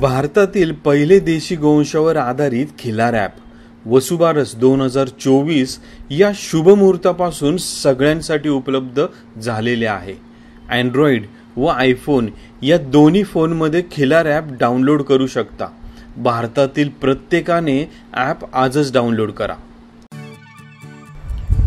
भारतातील पहिले देशी गोवंशावर आधारित खिलार ॲप वसुबारस 2024 या शुभमुहूर्तापासून सगळ्यांसाठी उपलब्ध झालेले आहे. अँड्रॉइड व आयफोन या दोन्ही फोनमध्ये खिलार ॲप डाउनलोड करू शकता. भारतातील प्रत्येकाने ॲप आजच डाउनलोड करा.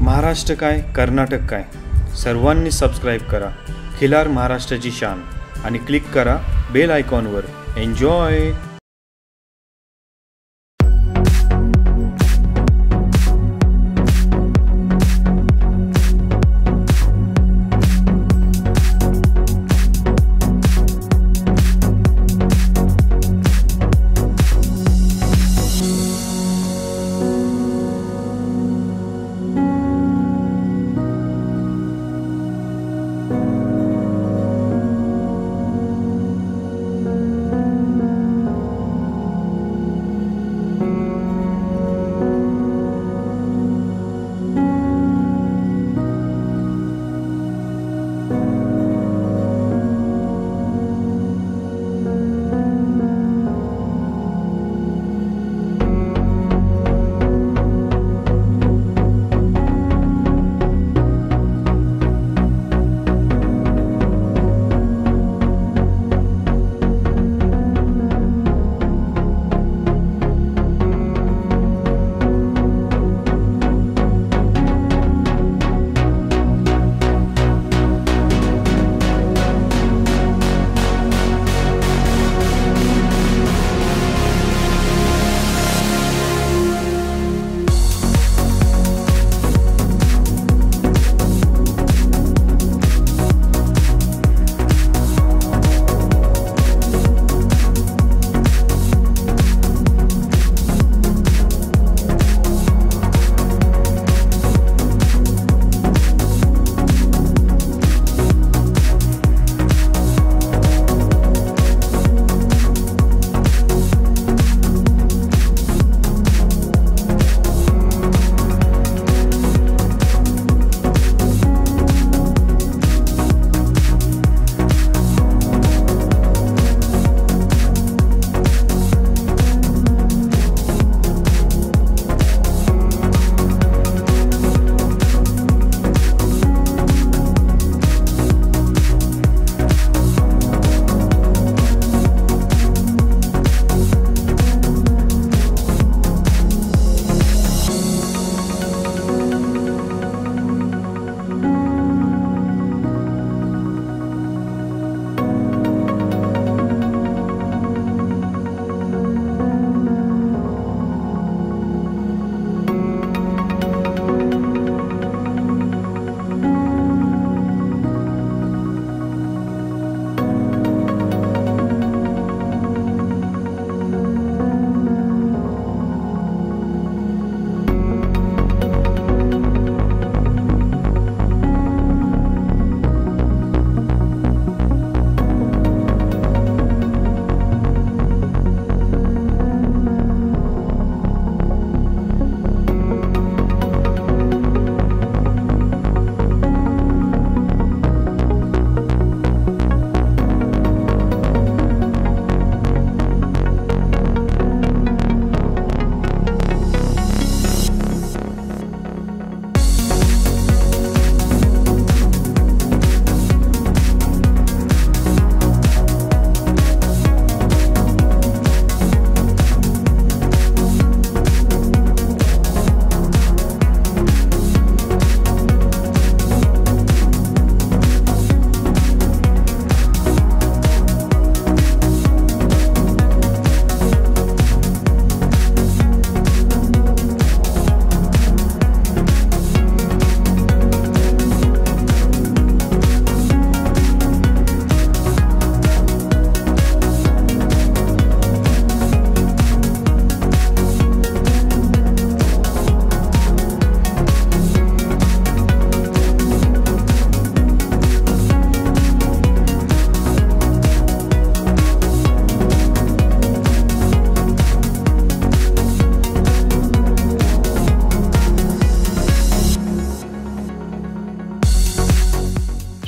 महाराष्ट्र काय, कर्नाटक काय, सर्वांनी सबस्क्राईब करा खिलार महाराष्ट्राची शान आणि क्लिक करा बेल आयकॉनवर. एन्जॉय.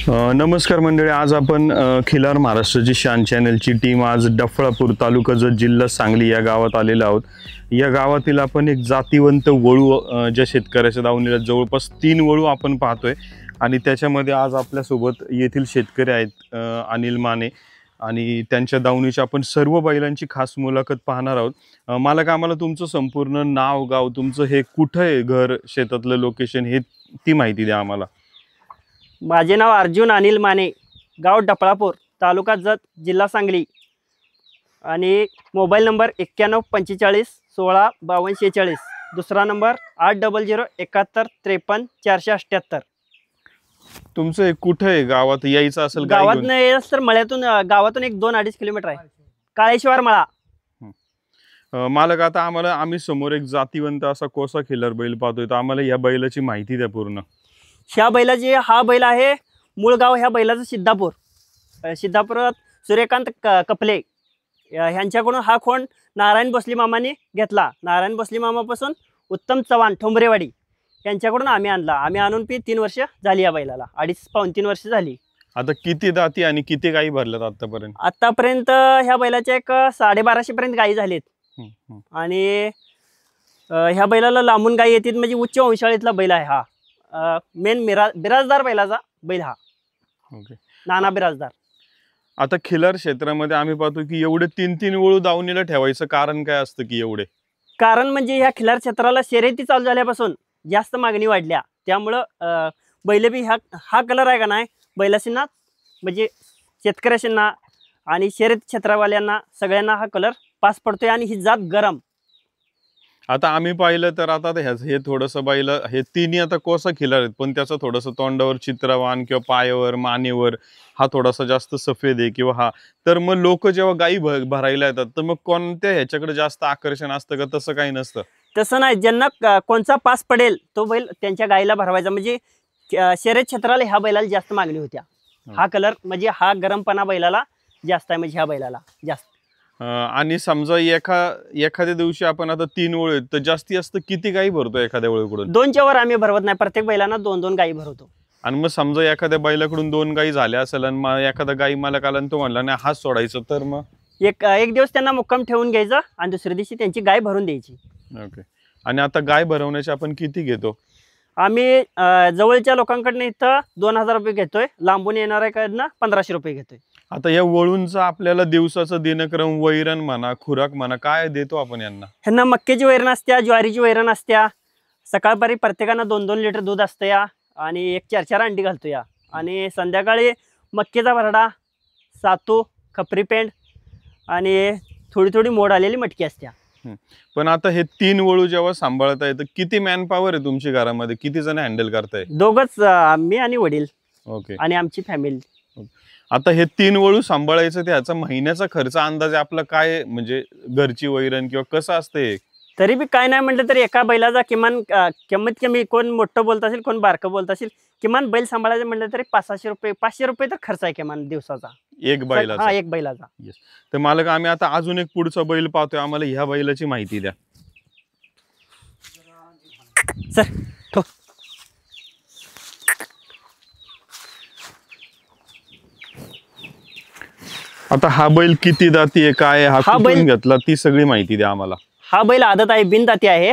नमस्कार मंडळी, आज आपण खिलार महाराष्ट्राची शान चॅनलची टीम आज डफळापूर तालुका जत जिल्हा सांगली या गावात आलेलो आहोत. या गावातील आपण एक जातीवंत वळू ज्या शेतकऱ्याच्या दावणीला जवळपास 3 वळू आपण पाहतोय आणि त्याच्यामध्ये आज आपल्यासोबत येथील शेतकरी आहेत अनिल माने आणि त्यांच्या दावणीच्या आपण सर्व बैलांची खास मुलाखत पाहणार आहोत. मालक, आम्हाला तुमचं संपूर्ण नाव, गाव, तुमचं हे कुठं आहे, घर, शेतातलं लोकेशन, हे ती माहिती द्या आम्हाला. माझे नाव अर्जुन अनिल माने, गाव डफळापूर, तालुका जत, जिल्हा सांगली आणि मोबाईल नंबर 9145165246. दुसरा नंबर 80017153 तुमचं हे कुठं आहे, गावात यायचं असेल? गावात नाही येस तर मळ्यातून, गावातून 1-2-2.5 किलोमीटर आहे, काळेश्वर मळा. मालक, आता आम्ही समोर एक जातीवंत असा कोसा खिल्लार बैल पाहतोय, तर आम्हाला या बैलाची माहिती द्या पूर्ण. ह्या बैलाची, हा बैल आहे, मूळ गाव ह्या बैलाचं सिद्धापूर. सिद्धापुरात सूर्यकांत कपले ह्यांच्याकडून हा खोंड नारायण भोसले मामाने घेतला. नारायण भोसले मामापासून उत्तम चव्हाण ठोंबरेवाडी यांच्याकडून आम्ही आणला. आम्ही आणून 3 वर्ष झाली या बैलाला, 2.5-3 वर्ष झाली. आता किती दाती आणि किती गायी भरल्यात आतापर्यंत? आतापर्यंत ह्या बैलाच्या एक 1250 पर्यंत गायी झालीत. आणि ह्या बैलाला लांबून गायी येतात, म्हणजे उच्च वंशाळीतला बैल आहे हा. मेन बिराजदार बैलाचा बैल हा. ओके. नाना बिराजदार. आता खिलार क्षेत्रामध्ये आम्ही पाहतो की एवढे 3-3 वळू दावणीला ठेवायचं कारण काय असतं की एवढे? कारण म्हणजे ह्या खिलार क्षेत्राला शर्यती चालू झाल्यापासून जास्त मागणी वाढल्या, त्यामुळं बैल बी हा कलर आहे का नाही, बैलाशींना म्हणजे शेतकऱ्याशींना आणि शर्यत क्षेत्रवाल्यांना सगळ्यांना हा कलर पास पडतोय आणि ही जात गरम. आता आम्ही पाहिलं तर आता हे थोडंसं बैल, हे तिन्ही आता कोसा खिलार आहेत, पण त्याचं थोडंसं तोंडावर चित्रवान किंवा पायावर, मानेवर हा थोडासा जास्त सफेद आहे किंवा हा. तर मग लोक जेव्हा गायी भरायला येतात तर मग कोणत्या ह्याच्याकडे जास्त आकर्षण असतं का? तसं काही नसतं. तसं नाही, ज्यांना कोणचा पास पडेल तो बैल त्यांच्या गायीला भरवायचा. म्हणजे शर्यत क्षेत्राला ह्या बैलाला जास्त मागणी होत्या. हा कलर म्हणजे हा गरमपणा बैलाला जास्त आहे, म्हणजे ह्या बैलाला जास्त. आणि समजा एखाद्या दिवशी आपण आता 3 वळू आहेत, तर जास्तीत जास्त किती गायी भरतो एखाद्या वळूकडून? 2च्या वर आम्ही भरवत नाही, प्रत्येक बैलांना 2-2 गायी भरवतो. आणि मग समजा एखाद्या बैलाकडून 2 गायी झाल्या असेल आणि एखादा गायी मालक आला आणि तो म्हणला नाही हात सोडायचं, तर मग एक दिवस त्यांना मुक्काम ठेवून घ्यायचं आणि दुसऱ्या दिवशी त्यांची गाय भरून द्यायची. ओके. आणि आता गाय भरवण्याचे आपण किती घेतो? आम्ही जवळच्या लोकांकडनं इथं 2000 रुपये घेतोय, लांबून येणाऱ्याकडनं 1500 रुपये घेतोय. आता या वळूंचं आपल्याला दिवसाचं दिनक्रम, वैरण म्हणा, खुराक म्हणा, काय देतो आपण यांना? ह्यांना मक्याची वैरण असत्या, ज्वारीची वैरण असत्या. सकाळपारी प्रत्येकानं 2-2 लिटर दूध असतं या आणि 1-4 अंडी घालतो या. आणि संध्याकाळी मक्याचा भरडा, सातू, खपरी पेंड आणि थोडी मोड आलेली मटकी असत्या. पण आता हे 3 वळू जेव्हा सांभाळता येतं, किती मॅन पॉवर आहे तुमच्या घरामध्ये? किती जण हँडल करताय? दोघंच, मी आणि वडील. ओके. आणि आमची फॅमिली. आता हे 3 वळू सांभाळायचं, त्याचा महिन्याचा खर्च अंदाजे आपला काय, म्हणजे घरची वैरण किंवा कसं असते? तरी बी काय नाही म्हटलं तरी एका बैलाचा किमान कमीत कमी, कोण मोठं बोलत असेल कोण बारकं बोलत असेल, किमान बैल सांभाळायचं म्हटलं तरी 500 रुपये 500 रुपये तर खर्च आहे किमान दिवसाचा, एक बैलाचा. एक बैलाचा. तर मालक, आम्ही आता अजून एक पुढचा बैल पाहतोय, आम्हाला ह्या बैलाची माहिती द्या. सर आता हा बैल किती दाती आहे, काय हा कुठून घेतला, ती सगळी माहिती द्या आम्हाला. हा बैल आदत आहे, बिनदाती आहे.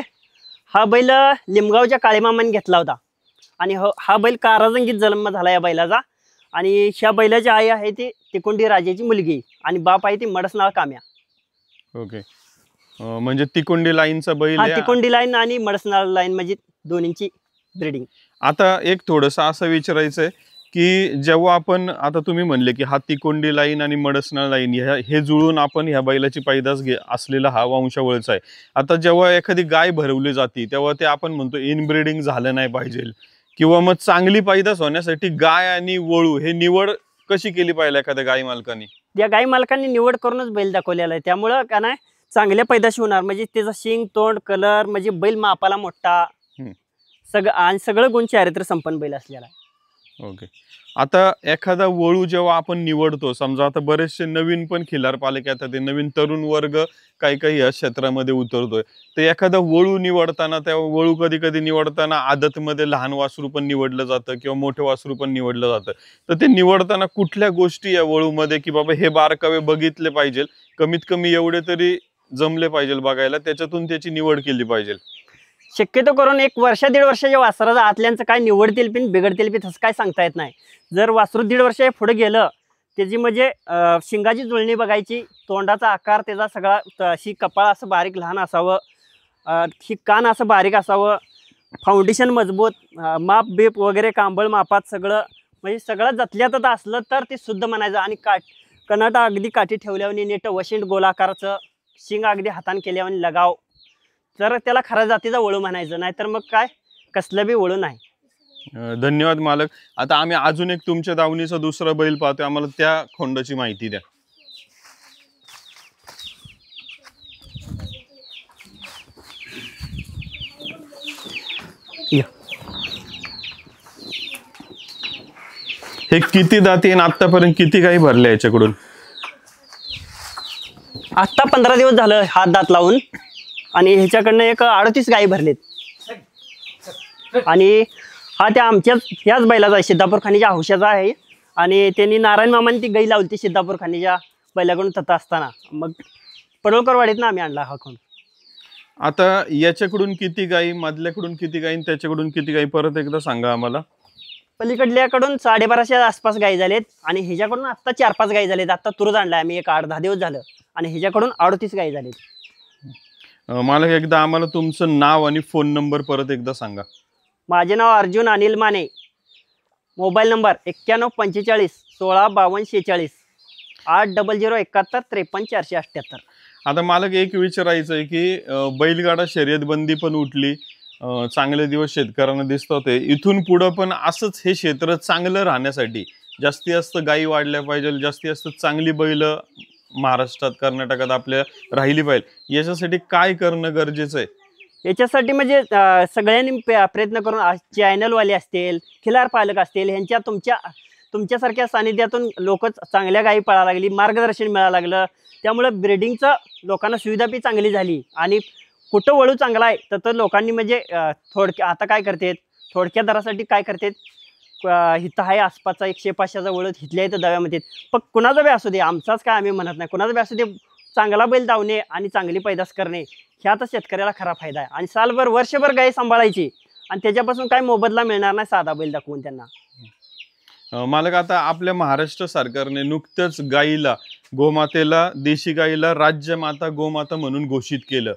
हा बैल लिमगावच्या काळीमामाने घेतला होता आणि हा बैल काराजंगीत जन्म झाला या बैलाचा. आणि ह्या बैलाची आई आहे ती तिकोंडी राजाची मुलगी आणि बाप आहे ती मडसनाळ काम्या. ओके. म्हणजे तिकोंडी लाईनचा बैल. तिकोंडी लाईन आणि मडसनाळ लाईन म्हणजे दोन्हींची ब्रीडिंग. आता एक थोडंसं असं विचारायचंय की जेव्हा आपण, आता तुम्ही म्हणले की हा तिकोंडी लाईन आणि मडसनाळ लाईन हे जुळून आपण ह्या बैलाची पैदास असलेला हा वंशावळचा आहे. आता जेव्हा एखादी गाय भरवली जाते तेव्हा ते आपण म्हणतो इनब्रीडिंग झालं नाही पाहिजे, किंवा मग चांगली पैदास होण्यासाठी गाय आणि वळू हे निवड कशी केली पाहिजे एखाद्या गाय मालकाने? या गाय मालकांनी निवड करूनच बैल दाखवलेला आहे, त्यामुळं का नाही चांगल्या पैदाशी होणार. म्हणजे त्याचं शिंग, तोंड, कलर, म्हणजे बैल मापाला मोठा, सगळं गुण चारित्र्य संपन्न बैल असलेला आहे. ओके. आता एखादा वळू जेव्हा आपण निवडतो, समजा आता बरेचसे नवीन पण खिल्लार पालक येतात, ते नवीन तरुण वर्ग काही काही या क्षेत्रामध्ये उतरतोय. तर एखादा वळू निवडताना, त्या वळू कधी कधी निवडताना आदतमध्ये लहान वासरू पण निवडलं जातं किंवा मोठं वासरू पण निवडलं जातं. तर ते निवडताना कुठल्या गोष्टी या वळूमध्ये, की बाबा हे बारकावे बघितले पाहिजे, कमीत कमी एवढे तरी जमले पाहिजे बघायला, त्याच्यातून त्याची निवड केली पाहिजे? शक्यतो करून 1 वर्ष 1.5 वर्षाच्या वासराचा आतल्यांचं काय निवडतील पिन बिघडतील पिन तसं काय सांगता येत नाही. जर वासरू 1.5 वर्ष पुढे गेलं, त्याची म्हणजे शिंगाची जुळणी बघायची, तोंडाचा आकार त्याचा सगळा अशी कपाळ असं बारीक लहान असावं, ही कान असं बारीक असावं, फाउंडेशन मजबूत, माप बीप वगैरे कांबळ मापात सगळं, म्हणजे सगळं जतल्यातच असलं तर ते शुद्ध म्हणायचं. आणि कनाटा अगदी काठी ठेवल्यावर नीट वशिंड गोलाकाराचं, शिंग अगदी हातान केल्यावर लगाव, तर त्याला खऱ्या जातीचा वळू म्हणायचं. नाहीतर मग काय कसलं बी वळू नाही. धन्यवाद मालक. आता आम्ही अजून एक तुमच्या दावणीचा दुसरा बैल पाहतोय, आम्हाला त्या खोंडाची माहिती द्या. हे किती दाती आणि आतापर्यंत किती गाई भरल्या याच्याकडून? आत्ता 15 दिवस झालं हात दात लावून, आणि ह्याच्याकडनं एक 38 गाई भरलेत. आणि हा त्या आमच्याच ह्याच बैलाचा आहे, सिद्धापूर खाणीच्या हौशाचा आहे. आणि त्यांनी नारायण मामाने ती गाई लावली ती सिद्धापूर खाणीच्या बैलाकडून तथा असताना, मग पडोळकरवाडीत आम्ही आणला हा खोंड. आता याच्याकडून किती गाई, मधल्याकडून किती गाई, त्याच्याकडून किती गाई, परत एकदा सांगा आम्हाला. पलीकडल्याकडून 1250 आसपास गाई झालेत, आणि ह्याच्याकडून आत्ता 4-5 गाई झालेत. आत्ता तुरच आणलाय आम्ही, एक 8-10 दिवस झालं, आणि ह्याच्याकडून 38 गाई झालेत. मालक, एकदा आम्हाला तुमचं नाव आणि फोन नंबर परत एकदा सांगा. माझे नाव अर्जुन अनिल माने. Mobile number 9145 16 52 46, 80071 53 478. आता मालक एक विचारायचं आहे की बैलगाडा शर्यत बंदी पण उठली, चांगले दिवस शेतकऱ्यांना दिसतात. इथून पुढं पण असंच हे क्षेत्र चांगलं राहण्यासाठी जास्तीत जास्त गायी वाढल्या पाहिजे, जास्तीत जास्त चांगली बैल महाराष्ट्रात कर्नाटकात आपल्या राहिली पाहिजे, याच्यासाठी काय करणं गरजेचं आहे? याच्यासाठी म्हणजे सगळ्यांनी प्रयत्न करून, चॅनलवाले असतील, खिलार पालक असतील, ह्यांच्या तुमच्यासारख्या सानिध्यातून लोक चांगल्या गायी पळायला लागली, मार्गदर्शन मिळायला लागलं. त्यामुळं ब्रिडिंगचं लोकांना सुविधा बी चांगली झाली. आणि कुठं वळू चांगला आहे तर लोकांनी म्हणजे आता काय करतात, थोडक्या दरासाठी काय करतात, इथं आहे आसपासचा 100-500चा वळू इथल्या इथं दव्यामध्ये, पण कुणाचा बी असू दे, आमचाच काय आम्ही म्हणत नाही, कुणाचा बी असू दे, चांगला बैल धावणे आणि चांगली पैदास करणे ह्यातच शेतकऱ्याला खरा फायदा आहे. आणि सालभर वर्षभर गाय सांभाळायची, आणि त्याच्यापासून काय मोबदला मिळणार नाही साधा बैल दाखवून त्यांना. मालक, आता आपल्या महाराष्ट्र सरकारने नुकतंच गाईला, गोमातेला, देशी गाईला राज्यमाता गोमाता म्हणून घोषित केलं.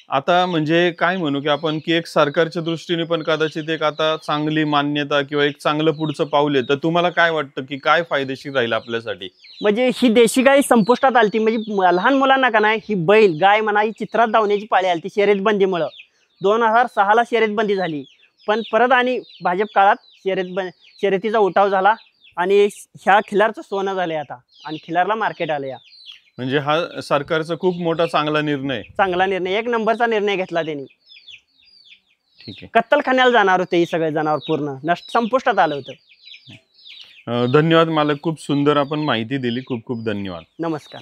आता म्हणजे काय म्हणू की आपण की एक सरकारच्या दृष्टीने पण कदाचित एक आता चांगली मान्यता किंवा एक चांगलं पुढचं पाऊल आहे. तर तुम्हाला काय वाटतं की काय फायदेशीर राहील आपल्यासाठी? म्हणजे ही देशी गाय संपुष्टात आलती, म्हणजे लहान मुलांना का नाही ही बैल गाय म्हणा ही चित्रात धावण्याची पाळी आली ती शर्यत बंदीमुळं. 2006ला शर्यत बंदी झाली, पण परत आणि भाजप काळात शर्यतीचा उठाव झाला, आणि ह्या खिलारचं सोनं झालंय आता, आणि खिलारला मार्केट आलं. या म्हणजे हा सरकारचा खूप मोठा चांगला निर्णय, एक नंबरचा निर्णय घेतला त्यांनी. ठीक आहे. कत्तलखान्याला जाणार होते ही सगळे जनावर, पूर्ण संपुष्टात आलं होतं. धन्यवाद मालक, खूप सुंदर आपण माहिती दिली, खूप खूप धन्यवाद. नमस्कार.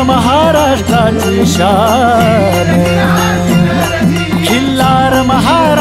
महाराष्ट्राची शान, खिल्लार महाराष्ट्र